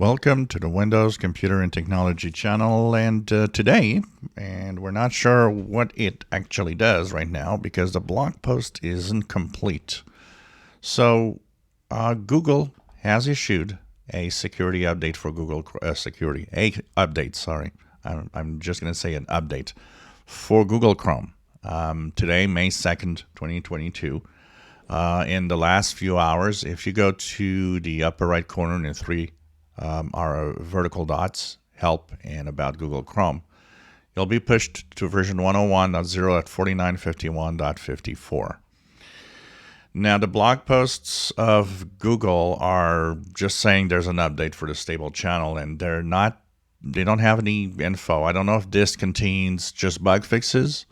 Welcome to the Windows Computer and Technology channel, and today, and we're not sure what it actually does right now because the blog post isn't complete. So Google has issued a security update for Google I'm just going to say an update for Google Chrome. Today, May 2nd, 2022. In the last few hours, if you go to the upper right corner in three are vertical dots, help, and about Google Chrome, you'll be pushed to version 101.0.4951.54. Now, the blog posts of Google are just saying there's an update for the stable channel, and they don't have any info. I don't know if this contains just bug fixes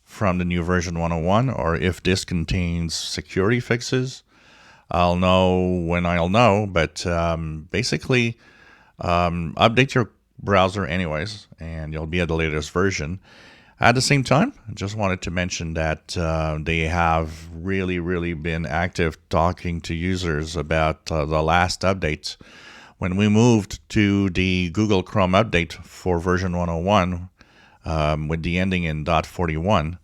from the new version 101 or if this contains security fixes. I'll know when I'll know, but basically update your browser anyways, and you'll be at the latest version. At the same time, I just wanted to mention that they have really been active talking to users about the last update. When we moved to the Google Chrome update for version 101 with the ending in .41,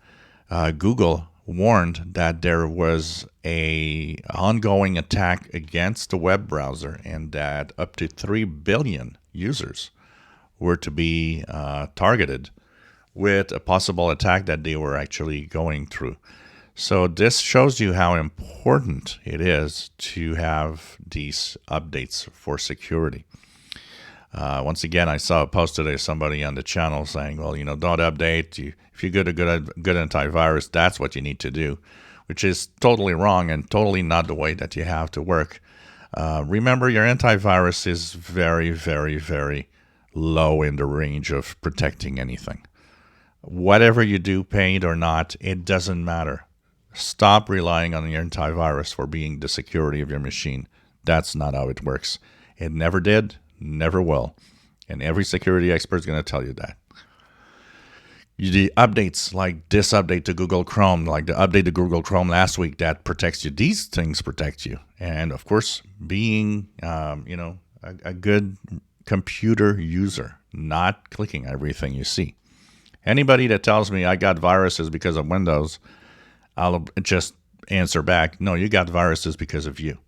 Google warned that there was a ongoing attack against the web browser and that up to 3 billion users were to be targeted with a possible attack that they were actually going through. So this shows you how important it is to have these updates for security. Once again, I saw a post today, somebody on the channel saying, well, don't update. If you get a good antivirus, that's what you need to do, which is totally wrong and totally not the way that you have to work. Remember, your antivirus is very low in the range of protecting anything. Whatever you do, paid or not, it doesn't matter. Stop relying on your antivirus for being the security of your machine. That's not how it works. It never did. Never will. And every security expert is going to tell you that. The updates like this update to Google Chrome, like the update to Google Chrome last week that protects you, these things protect you. And of course, being, a good computer user, not clicking everything you see. Anybody that tells me I got viruses because of Windows, I'll just answer back, no, you got viruses because of you.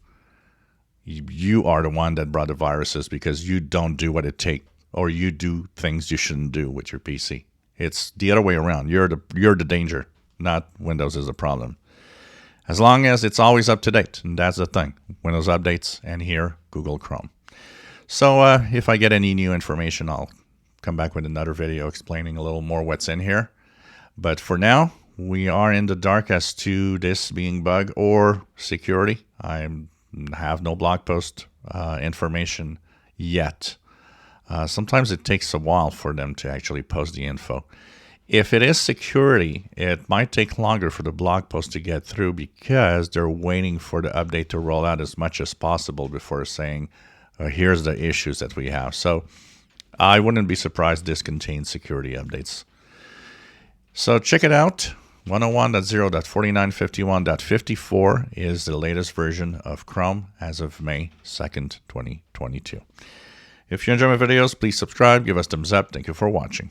You are the one that brought the viruses because you don't do what it takes, or you do things you shouldn't do with your PC. It's the other way around. You're the danger, not Windows is the problem. As long as it's always up to date, and that's the thing. Windows updates, and here, Google Chrome. So if I get any new information, I'll come back with another video explaining a little more what's in here. But for now, we are in the dark as to this being bug or security. I have no blog post information yet. Sometimes it takes a while for them to actually post the info. If it is security, it might take longer for the blog post to get through because they're waiting for the update to roll out as much as possible before saying, here's the issues that we have. So I wouldn't be surprised this contains security updates. So check it out. 101.0.4951.54 is the latest version of Chrome as of May 2nd, 2022. If you enjoy my videos, please subscribe, give us thumbs up. Thank you for watching.